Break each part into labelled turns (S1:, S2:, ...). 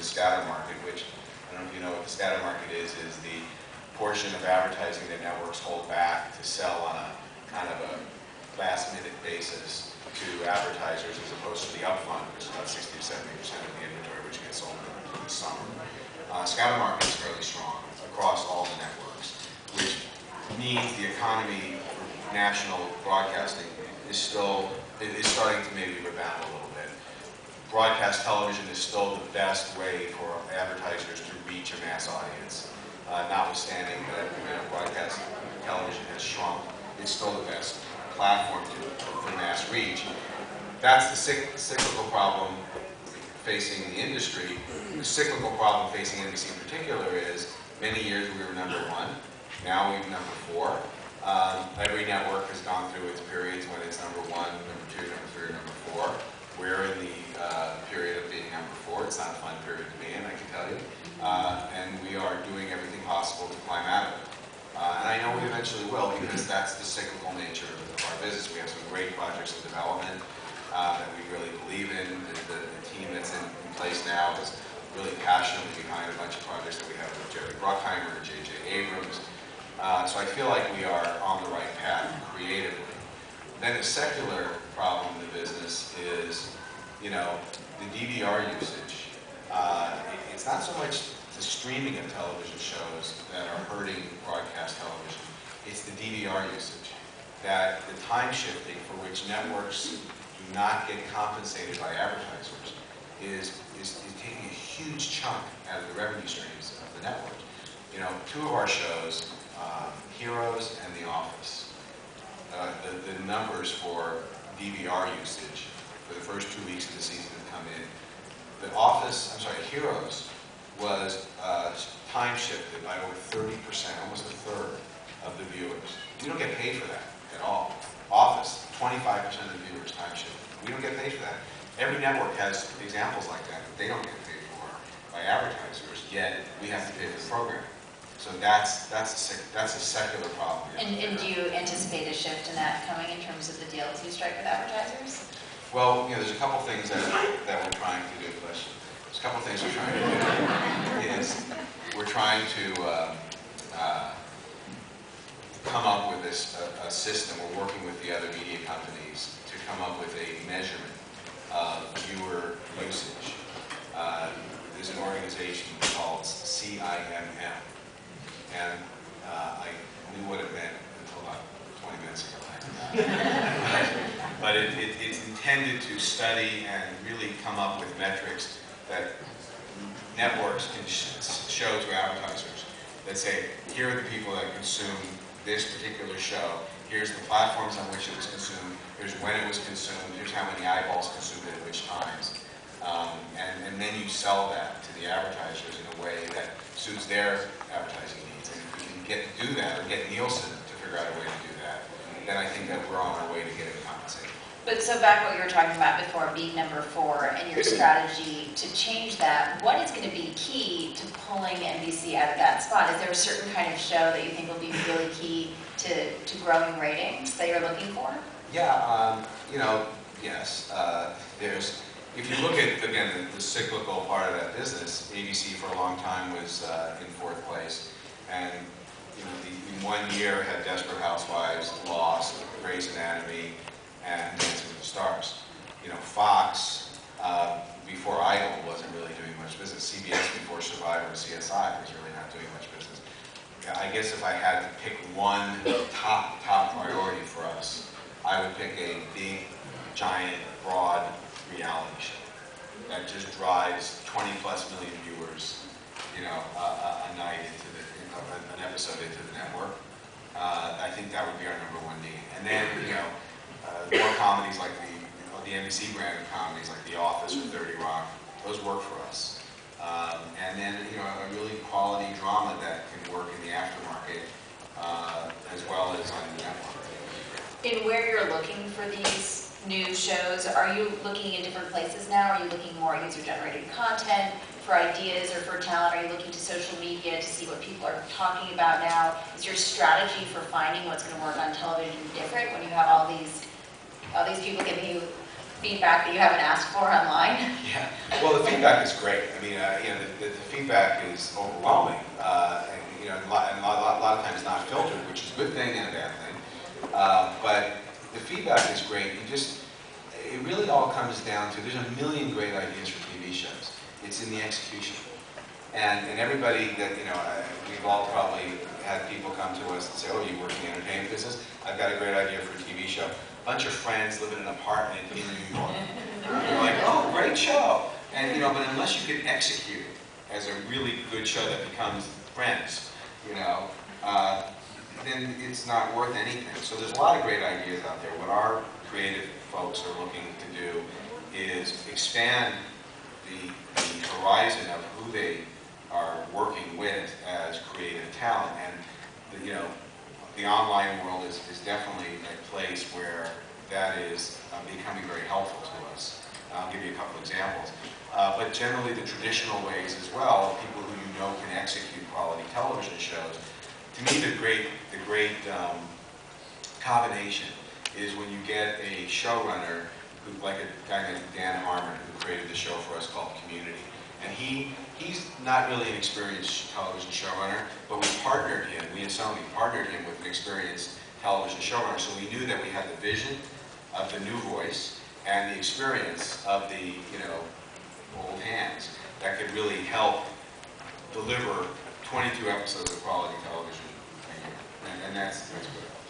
S1: the scatter market, which, I don't know if you know what the scatter market is the portion of advertising that networks hold back to sell on a kind of a last-minute basis to advertisers as opposed to the upfront, which is about 60 to 70% of the inventory which gets sold in the summer. Scatter market is fairly strong across all the networks, which means the economy for national broadcasting is starting to maybe rebound a little bit. Broadcast television is still the best way for advertisers to reach a mass audience. Notwithstanding that broadcast television has shrunk, it's still the best platform for mass reach. That's the cyclical problem facing the industry. The cyclical problem facing NBC in particular is many years we were number one, now we're number four. Every network has gone through its periods when it's number one, number two, number three, number four. We're in the period of being number four. It's not a fun period to be in, I can tell you. And we are doing everything possible to climb out of it. And I know we eventually will, because that's the cyclical nature of our business. We have some great projects in development that we really believe in. The team that's in place now is really passionately behind a bunch of projects that we have with Jerry Bruckheimer and J.J. Abrams. So I feel like we are on the right path creatively. Then the secular problem in the business is, the DVR usage. It's not so much the streaming of television shows that are hurting broadcast television. It's the DVR usage. That the time shifting for which networks do not get compensated by advertisers is taking a huge chunk out of the revenue streams of the network. Two of our shows, Heroes and The Office, the numbers for DVR usage for the first 2 weeks of the season have come in. Heroes was time shifted by over 30%, almost a third of the viewers. We don't get paid for that at all. Office, 25% of the viewers time shifted. We don't get paid for that. Every network has examples like that they don't get paid for by advertisers, yet we have to pay for the program. So that's a secular problem.
S2: And do you anticipate a shift in that coming in terms of the deals you strike with advertisers?
S1: Well, there's a couple things that we're trying to do. There's a couple things we're trying to do. We're trying to come up with a system. We're working with the other media companies to come up with a measurement of viewer usage. There's an organization called CIMM. And I knew what it meant until about 20 minutes ago. But it's intended to study and really come up with metrics that networks can show to advertisers that say, here are the people that consume this particular show, here's the platforms on which it was consumed, here's when it was consumed, here's how many eyeballs consumed it at which times. And then you sell that to the advertisers in a way that suits their advertising needs. And if we can do that, or get Nielsen to figure out a way to do that, then I think that we're on our way to getting compensated.
S2: But so back what you were talking about before, being number four, and your strategy to change that, what is going to be key to pulling NBC out of that spot? Is there a certain kind of show that you think will be really key to growing ratings that you're looking for?
S1: Yeah, yes. If you look at, again, the cyclical part of that business, ABC for a long time was in fourth place. And, in 1 year had Desperate Housewives, Lost, Grey's Anatomy, and Dancing with the Stars. Fox, before Idol, wasn't really doing much business. CBS before Survivor and CSI was really not doing much business. I guess if I had to pick one top priority for us, I would pick a big, giant, broad reality show that just drives 20+ million viewers, a night into an episode into the network. I think that would be our number one need. And then, more comedies like the NBC brand of comedies like The Office or 30 Rock, those work for us. And then, a really quality drama that can work in the aftermarket as well as on the network.
S2: In where you're looking for these new shows, are you looking in different places now? Are you looking more at user-generated content for ideas or for talent? Are you looking to social media to see what people are talking about now? Is your strategy for finding what's going to work on television different when you have all these people giving you feedback that you haven't asked for online?
S1: Yeah, well, the feedback is great. I mean, you know, the feedback is overwhelming, and you know, a lot of times not filtered, which is a good thing and a bad thing. But the feedback is great. It really all comes down to, there's a million great ideas for TV shows. It's in the execution. And everybody that, you know, we've all probably had people come to us and say, oh, you work in the entertainment business? I've got a great idea for a TV show. A bunch of friends live in an apartment in New York. You're like, oh, great show. And, you know, but unless you can execute it as a really good show that becomes Friends, you know, then it's not worth anything. So there's a lot of great ideas out there. What our creative folks are looking to do is expand the horizon of who they are working with as creative talent. And, you know, the online world is definitely a place where that is becoming very helpful to us. I'll give you a couple examples. But generally the traditional ways as well, people who you know can execute quality television shows. To me, the great combination is when you get a showrunner, who, like a guy named Dan Harmon, who created the show for us called Community. And he's not really an experienced television showrunner, but we and Sony partnered him with an experienced television showrunner, so we knew that we had the vision of the new voice and the experience of the, you know, old hands that could really help deliver 22 episodes of quality television a year. And that's good.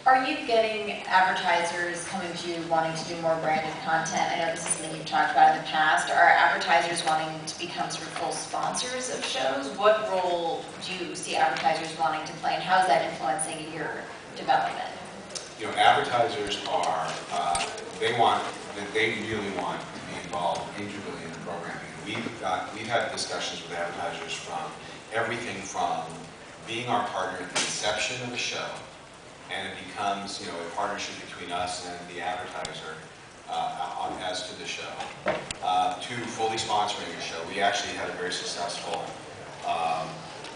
S2: Are you getting advertisers coming to you wanting to do more branded content? I know this is something you've talked about in the past. Are advertisers wanting to become sort of full sponsors of shows? What role do you see advertisers wanting to play, and how is that influencing your development?
S1: You know, advertisers are, they really want to be involved integrally in the programming. We've had discussions with advertisers from everything from being our partner at the inception of a show, and it becomes, you know, a partnership between us and the advertiser as to the show, to fully sponsoring a show. We actually had a very successful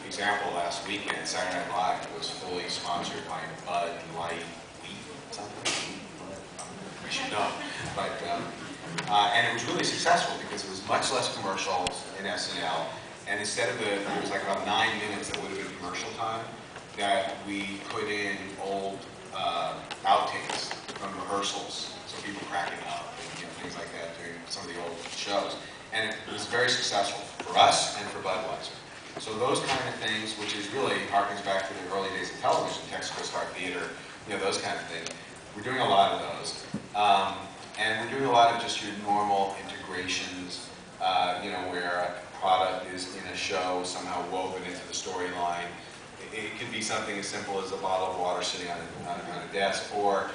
S1: example last weekend. Saturday Night Live was fully sponsored by Bud Light Wheat, something. We should know, but and it was really successful because it was much less commercials in SNL, and instead of it was like about 9 minutes that would have been commercial time, that we put in old outtakes from rehearsals, so people cracking up and, you know, things like that during some of the old shows. And it was very successful for us and for Budweiser. So those kind of things, which is really harkens back to the early days of television, Texaco Star Theater, you know, those kind of things. We're doing a lot of those. And we're doing a lot of just your normal integrations, you know, where a product is in a show somehow woven into the storyline. It could be something as simple as a bottle of water sitting on a desk, or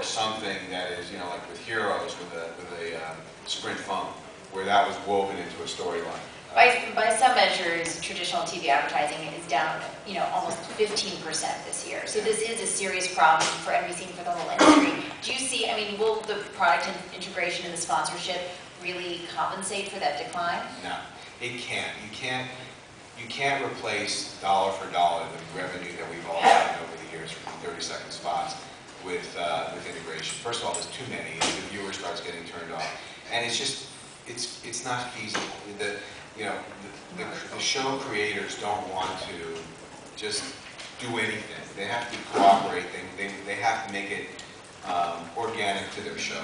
S1: something that is, you know, like with Heroes with a Sprint phone, where that was woven into a storyline.
S2: By some measures, traditional TV advertising is down, you know, almost 15% this year. So this is a serious problem for NBC and for the whole industry. Do you see, I mean, will the product integration and the sponsorship really compensate for that decline?
S1: No, it can't. You can't replace dollar for dollar the revenue that we've all gotten over the years from 30-second spots with integration. First of all, there's too many. The viewer starts getting turned off, and it's just it's not feasible. You know, the show creators don't want to just do anything. They have to cooperate. They have to make it organic to their show.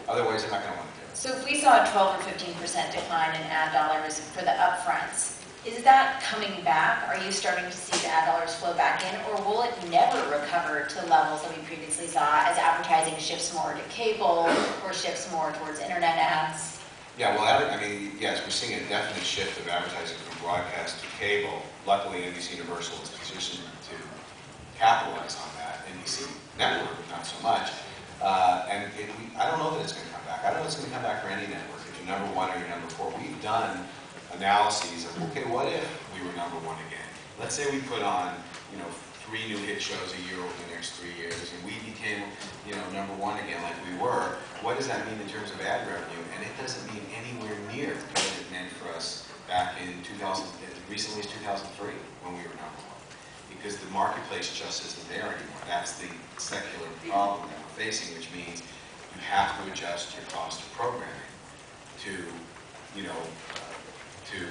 S1: Otherwise, they're not going to want to do it.
S2: So if we saw a 12 or 15% decline in ad dollars for the upfronts, is that coming back? Are you starting to see the ad dollars flow back in, or will it never recover to levels that we previously saw as advertising shifts more to cable or shifts more towards internet ads?
S1: Yeah, well, I mean, yes, we're seeing a definite shift of advertising from broadcast to cable. Luckily, NBC Universal is positioned to capitalize on that. NBC Network, not so much. And I don't know that it's going to come back. I don't know if it's going to come back for any network. If you're number one or you're number four, we've done analyses of, okay, what if we were number one again? Let's say we put on, you know, 3 new hit shows a year over the next 3 years, and we became, you know, number one again like we were. What does that mean in terms of ad revenue? And it doesn't mean anywhere near what it meant for us back in 2000, as recently as 2003, when we were number one. Because the marketplace just isn't there anymore. That's the secular problem that we're facing, which means you you have to adjust your cost of programming to, you know, to